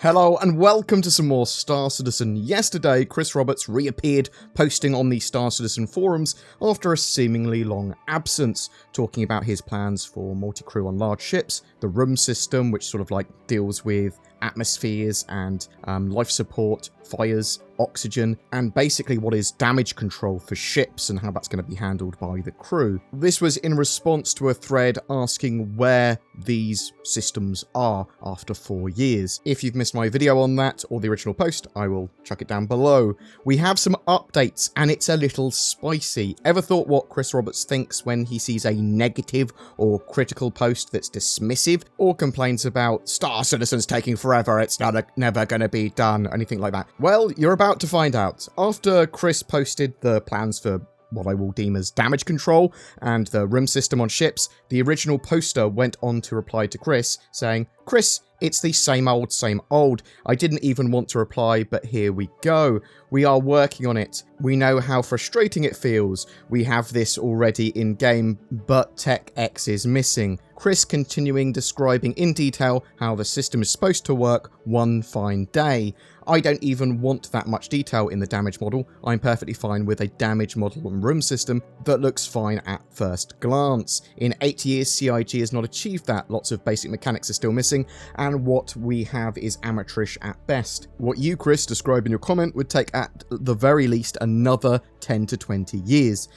Hello and welcome to some more Star Citizen. Yesterday, Chris Roberts reappeared, posting on the Star Citizen forums after a seemingly long absence, talking about his plans for multi-crew on large ships, the room system, which sort of like deals with atmospheres and life support, fires, oxygen, and basically what is damage control for ships and how that's going to be handled by the crew. This was in response to a thread asking where these systems are after 4 years. If you've missed my video on that or the original post, I will chuck it down below. We have some updates and it's a little spicy. Ever thought what Chris Roberts thinks when he sees a negative or critical post that's dismissive or complains about Star Citizen's taking forever, it's never going to be done, anything like that? Well, you're about to find out. After Chris posted the plans for what I will deem as damage control and the room system on ships, the original poster went on to reply to Chris saying, "Chris, it's the same old, same old. I didn't even want to reply, but here we go. We are working on it. We know how frustrating it feels. We have this already in game, but Tech X is missing." Chris continuing describing in detail how the system is supposed to work one fine day. I don't even want that much detail in the damage model. I'm perfectly fine with a damage model and room system that looks fine at first glance. In 8 years, CIG has not achieved that. Lots of basic mechanics are still missing, and what we have is amateurish at best. What you, Chris, describe in your comment would take at the very least another 10 to 20 years.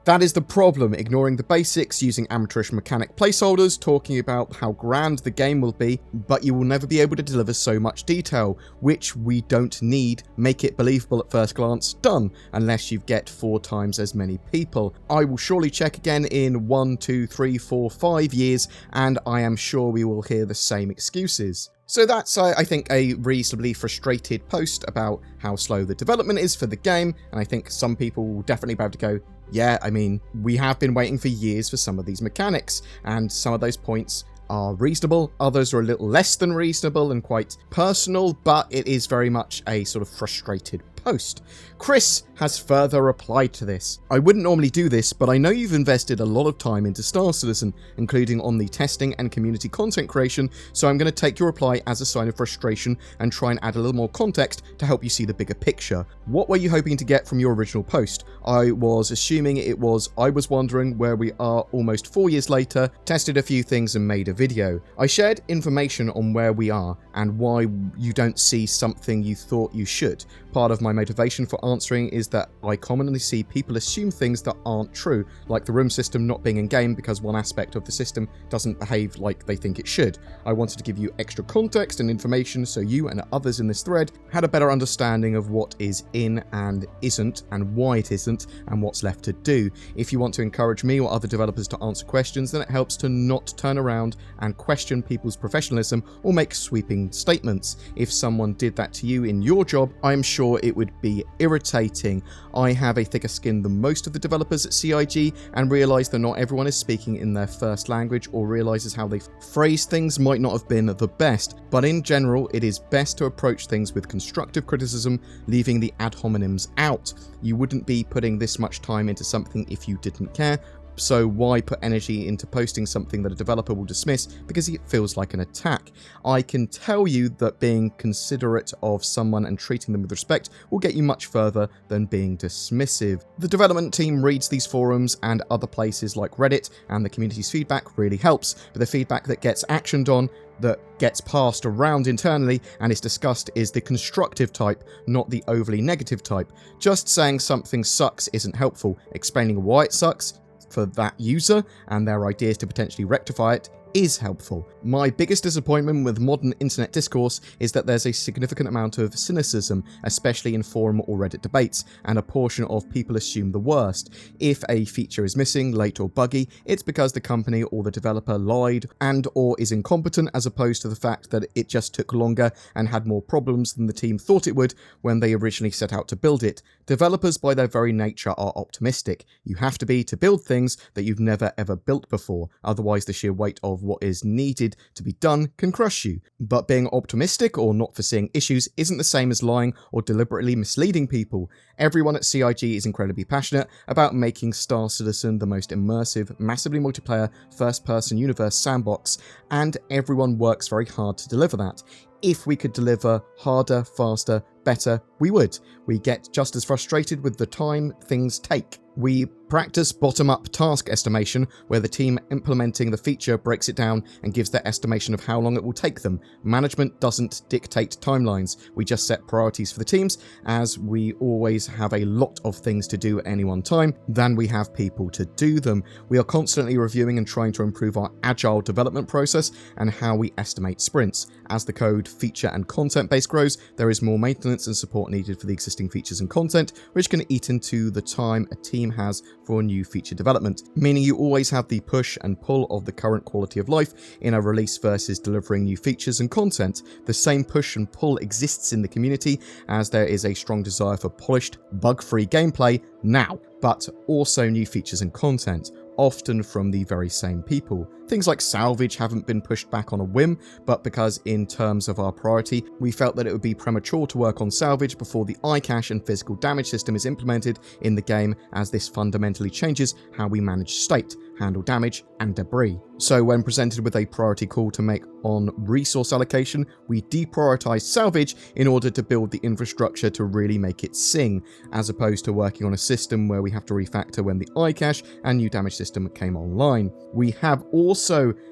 That is the problem, ignoring the basics, using amateurish mechanic placeholders, talking about how grand the game will be, but you will never be able to deliver so much detail, which we don't need. Make it believable at first glance, done, unless you get 4 times as many people. I will surely check again in 1, 2, 3, 4, 5 years, and I am sure we will hear the same excuses. So that's, I think, a reasonably frustrated post about how slow the development is for the game, and I think some people will definitely be able to go, yeah, I mean, we have been waiting for years for some of these mechanics, and some of those points are reasonable, others are a little less than reasonable and quite personal, but it is very much a sort of frustrated post. Chris has further replied to this. "I wouldn't normally do this, but I know you've invested a lot of time into Star Citizen, including on the testing and community content creation, so I'm going to take your reply as a sign of frustration and try and add a little more context to help you see the bigger picture. What were you hoping to get from your original post? I was assuming it was, I was wondering where we are almost 4 years later, tested a few things and made a video. I shared information on where we are and why you don't see something you thought you should. Part of my motivation for answering is that I commonly see people assume things that aren't true, like the room system not being in game because one aspect of the system doesn't behave like they think it should. I wanted to give you extra context and information so you and others in this thread had a better understanding of what is in and isn't, and why it isn't, and what's left to do. If you want to encourage me or other developers to answer questions, then it helps to not turn around and question people's professionalism or make sweeping statements. If someone did that to you in your job, I am sure it would be irritating. I have a thicker skin than most of the developers at CIG and realise that not everyone is speaking in their first language or realises how they phrase things might not have been the best, but in general it is best to approach things with constructive criticism, leaving the ad hominems out. You wouldn't be putting this much time into something if you didn't care. So why put energy into posting something that a developer will dismiss because it feels like an attack? I can tell you that being considerate of someone and treating them with respect will get you much further than being dismissive. The development team reads these forums and other places like Reddit, and the community's feedback really helps, but the feedback that gets actioned on, that gets passed around internally and is discussed is the constructive type, not the overly negative type. Just saying something sucks isn't helpful. Explaining why it sucks for that user and their ideas to potentially rectify it is helpful. My biggest disappointment with modern internet discourse is that there's a significant amount of cynicism, especially in forum or Reddit debates, and a portion of people assume the worst. If a feature is missing, late or buggy, it's because the company or the developer lied and or is incompetent, as opposed to the fact that it just took longer and had more problems than the team thought it would when they originally set out to build it. Developers by their very nature are optimistic. You have to be to build things that you've never ever built before, otherwise the sheer weight of what is needed to be done can crush you. But being optimistic or not foreseeing issues isn't the same as lying or deliberately misleading people. Everyone at CIG is incredibly passionate about making Star Citizen the most immersive, massively multiplayer, first-person universe sandbox, and everyone works very hard to deliver that. If we could deliver harder, faster, better, we would. We get just as frustrated with the time things take. We practice bottom-up task estimation, where the team implementing the feature breaks it down and gives their estimation of how long it will take them. Management doesn't dictate timelines. We just set priorities for the teams, as we always have a lot of things to do at any one time than we have people to do them. We are constantly reviewing and trying to improve our agile development process and how we estimate sprints. As the code, feature, and content base grows, there is more maintenance and support needed for the existing features and content, which can eat into the time a team has for new feature development, meaning you always have the push and pull of the current quality of life in a release versus delivering new features and content. The same push and pull exists in the community, as there is a strong desire for polished, bug-free gameplay now, but also new features and content, often from the very same people. Things like salvage haven't been pushed back on a whim, but because in terms of our priority, we felt that it would be premature to work on salvage before the iCache and physical damage system is implemented in the game, as this fundamentally changes how we manage state, handle damage, and debris. So when presented with a priority call to make on resource allocation, we deprioritize salvage in order to build the infrastructure to really make it sing, as opposed to working on a system where we have to refactor when the iCache and new damage system came online. We have also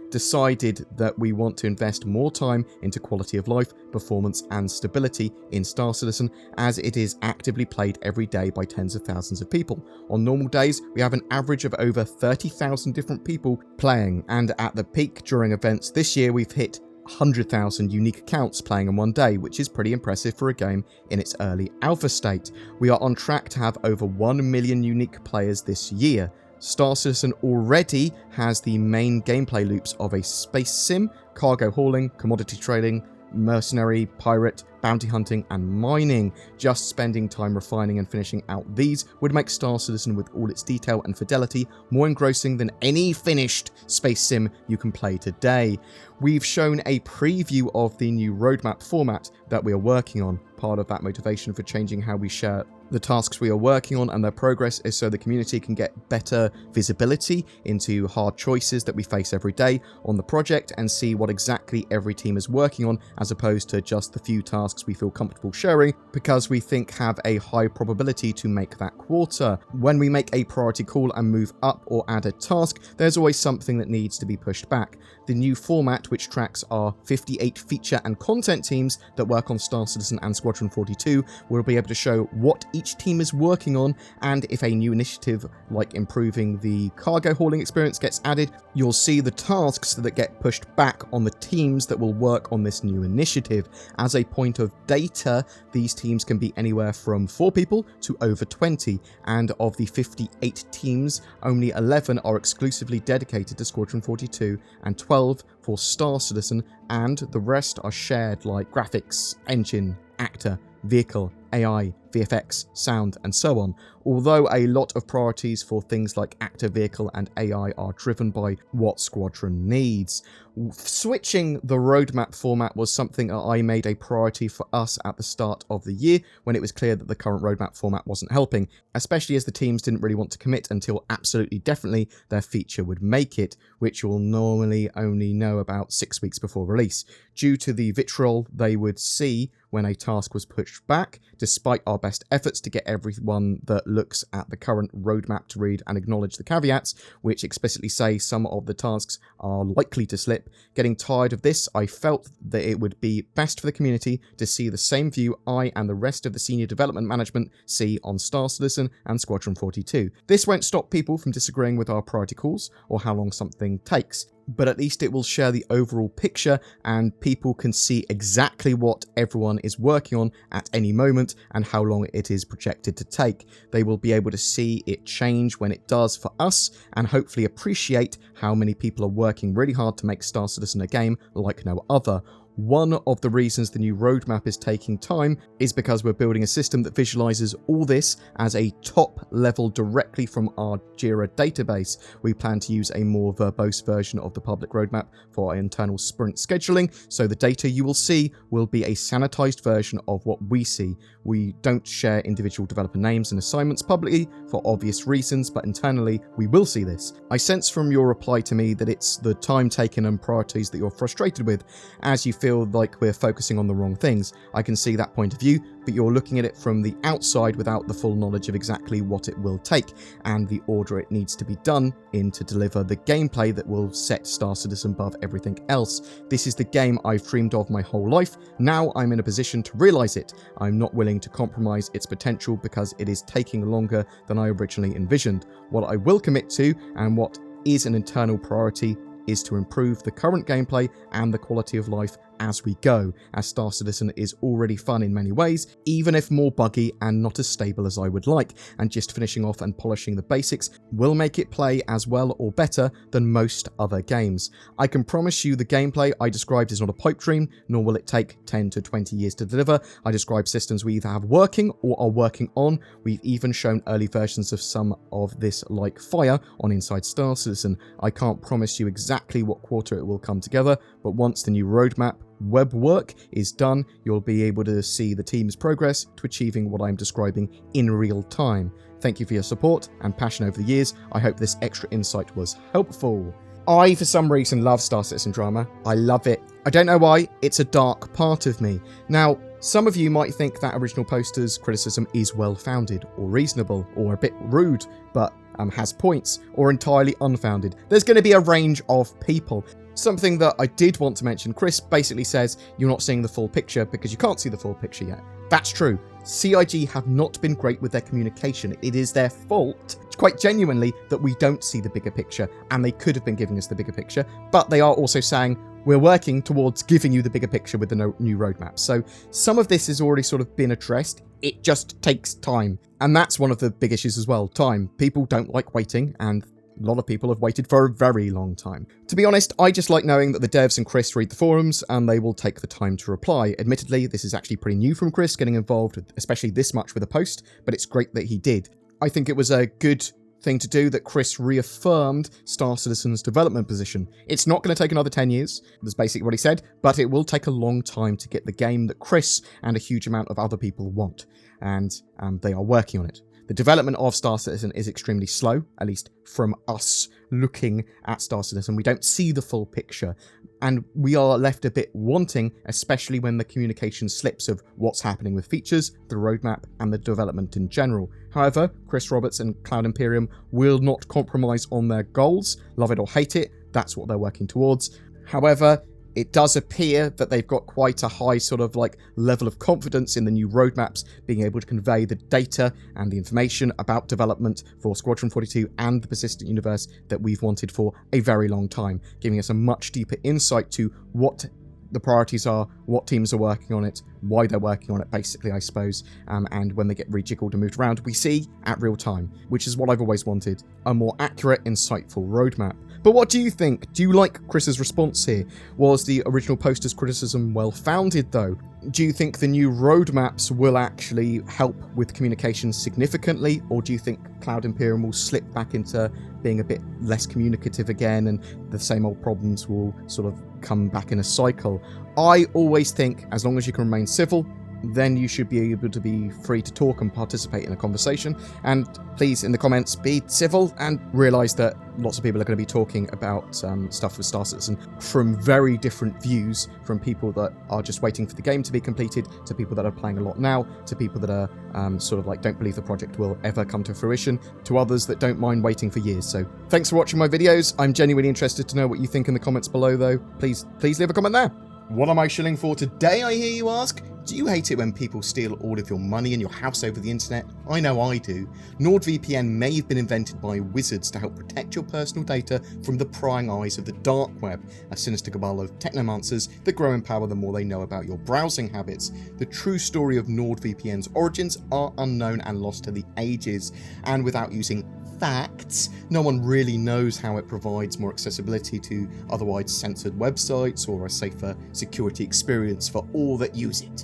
decided that we want to invest more time into quality of life, performance, and stability in Star Citizen, as it is actively played every day by tens of thousands of people. On normal days, we have an average of over 30,000 different people playing, and at the peak during events this year, we've hit 100,000 unique accounts playing in one day, which is pretty impressive for a game in its early alpha state. We are on track to have over 1 million unique players this year. Star Citizen already has the main gameplay loops of a space sim, cargo hauling, commodity trading, mercenary, pirate, bounty hunting, and mining. Just spending time refining and finishing out these would make Star Citizen, with all its detail and fidelity, more engrossing than any finished space sim you can play today. We've shown a preview of the new roadmap format that we are working on. Part of that motivation for changing how we share the tasks we are working on and their progress is so the community can get better visibility into hard choices that we face every day on the project and see what exactly every team is working on, as opposed to just the few tasks we feel comfortable sharing because we think have a high probability to make that quarter. When we make a priority call and move up or add a task, there's always something that needs to be pushed back. The new format, which tracks our 58 feature and content teams that work on Star Citizen and Squadron 42, will be able to show what each team is working on, and if a new initiative like improving the cargo hauling experience gets added, you'll see the tasks that get pushed back on the teams that will work on this new initiative. As a point of data, these teams can be anywhere from 4 people to over 20, and of the 58 teams, only 11 are exclusively dedicated to Squadron 42 and 12 for Star Citizen, and the rest are shared, like graphics, engine, actor, vehicle, AI, VFX, sound, and so on. Although a lot of priorities for things like actor, vehicle, and AI are driven by what Squadron needs. Switching the roadmap format was something that I made a priority for us at the start of the year, when it was clear that the current roadmap format wasn't helping, especially as the teams didn't really want to commit until absolutely definitely their feature would make it, which you'll normally only know about 6 weeks before release. Due to the vitriol they would see when a task was pushed back, despite our best efforts to get everyone that looks at the current roadmap to read and acknowledge the caveats, which explicitly say some of the tasks are likely to slip. Getting tired of this, I felt that it would be best for the community to see the same view I and the rest of the senior development management see on Star Citizen and Squadron 42. This won't stop people from disagreeing with our priority calls or how long something takes, but at least it will share the overall picture and people can see exactly what everyone is working on at any moment and how long it is projected to take. They will be able to see it change when it does for us and hopefully appreciate how many people are working really hard to make Star Citizen a game like no other. One of the reasons the new roadmap is taking time is because we're building a system that visualizes all this as a top level directly from our Jira database. We plan to use a more verbose version of the public roadmap for our internal sprint scheduling, so the data you will see will be a sanitized version of what we see. We don't share individual developer names and assignments publicly for obvious reasons, but internally we will see this. I sense from your reply to me that it's the time taken and priorities that you're frustrated with, as you feel like we're focusing on the wrong things. I can see that point of view, but you're looking at it from the outside without the full knowledge of exactly what it will take and the order it needs to be done in to deliver the gameplay that will set Star Citizen above everything else. This is the game I've dreamed of my whole life. Now I'm in a position to realise it. I'm not willing to compromise its potential because it is taking longer than I originally envisioned. What I will commit to, and what is an internal priority, is to improve the current gameplay and the quality of life as we go, as Star Citizen is already fun in many ways, even if more buggy and not as stable as I would like, and just finishing off and polishing the basics will make it play as well or better than most other games. I can promise you the gameplay I described is not a pipe dream, nor will it take 10 to 20 years to deliver. I describe systems we either have working or are working on. We've even shown early versions of some of this like fire on Inside Star Citizen. I can't promise you exactly what quarter it will come together, but once the new roadmap web work is done, you'll be able to see the team's progress to achieving what I'm describing in real time. Thank you for your support and passion over the years. I hope this extra insight was helpful. I, for some reason, love Star Citizen drama. I love it. I don't know why, it's a dark part of me. Now, some of you might think that original poster's criticism is well-founded, or reasonable, or a bit rude, but has points, or entirely unfounded. There's going to be a range of people. Something that I did want to mention, Chris basically says you're not seeing the full picture because you can't see the full picture yet. That's true. CIG have not been great with their communication. It is their fault, quite genuinely, that we don't see the bigger picture, and they could have been giving us the bigger picture, but they are also saying we're working towards giving you the bigger picture with the new roadmap. So some of this has already sort of been addressed. It just takes time. And that's one of the big issues as well, time. People don't like waiting, and a lot of people have waited for a very long time. To be honest, I just like knowing that the devs and Chris read the forums and they will take the time to reply. Admittedly, this is actually pretty new from Chris getting involved, especially this much with a post, but it's great that he did. I think it was a good thing to do that Chris reaffirmed Star Citizen's development position. It's not going to take another 10 years, that's basically what he said, but it will take a long time to get the game that Chris and a huge amount of other people want, and they are working on it. The development of Star Citizen is extremely slow, at least from us looking at Star Citizen. We don't see the full picture, and we are left a bit wanting, especially when the communication slips of what's happening with features, the roadmap, and the development in general. However, Chris Roberts and Cloud Imperium will not compromise on their goals. Love it or hate it, that's what they're working towards. However, it does appear that they've got quite a high sort of like level of confidence in the new roadmaps being able to convey the data and the information about development for Squadron 42 and the Persistent Universe that we've wanted for a very long time, giving us a much deeper insight to what the priorities are, what teams are working on it, why they're working on it, basically, I suppose, and when they get rejiggled and moved around, we see at real time, which is what I've always wanted, a more accurate, insightful roadmap. But what do you think? Do you like Chris's response here? Was the original poster's criticism well-founded, though? Do you think the new roadmaps will actually help with communication significantly, or do you think Cloud Imperium will slip back into being a bit less communicative again and the same old problems will sort of come back in a cycle? I always think as long as you can remain civil, then you should be able to be free to talk and participate in a conversation. And please, in the comments, be civil and realise that lots of people are going to be talking about stuff with Star Citizen from very different views, from people that are just waiting for the game to be completed, to people that are playing a lot now, to people that are sort of like don't believe the project will ever come to fruition, to others that don't mind waiting for years. So thanks for watching my videos. I'm genuinely interested to know what you think in the comments below, though. Please leave a comment there. What am I shilling for today, I hear you ask? Do you hate it when people steal all of your money and your house over the internet? I know I do. NordVPN may have been invented by wizards to help protect your personal data from the prying eyes of the dark web, a sinister cabal of technomancers that grow in power the more they know about your browsing habits. The true story of NordVPN's origins are unknown and lost to the ages, and without using facts, no one really knows how it provides more accessibility to otherwise censored websites or a safer security experience for all that use it.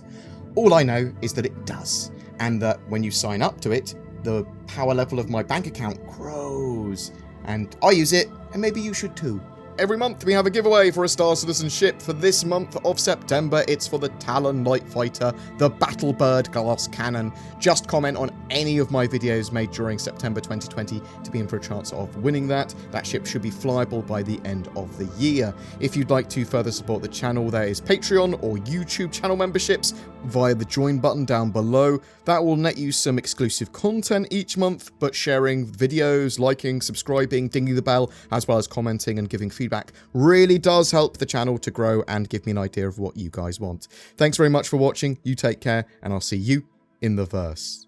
All I know is that it does, and that when you sign up to it, the power level of my bank account grows, and I use it, and maybe you should too. Every month we have a giveaway for a Star Citizen ship. For this month of September, it's for the Talon Light Fighter, the Battlebird Glass Cannon. Just comment on any of my videos made during September 2020 to be in for a chance of winning that. That ship should be flyable by the end of the year. If you'd like to further support the channel, there is Patreon or YouTube channel memberships via the join button down below. That will net you some exclusive content each month, but sharing videos, liking, subscribing, dinging the bell, as well as commenting and giving feedback really does help the channel to grow and give me an idea of what you guys want. Thanks very much for watching. You take care, and I'll see you in the verse.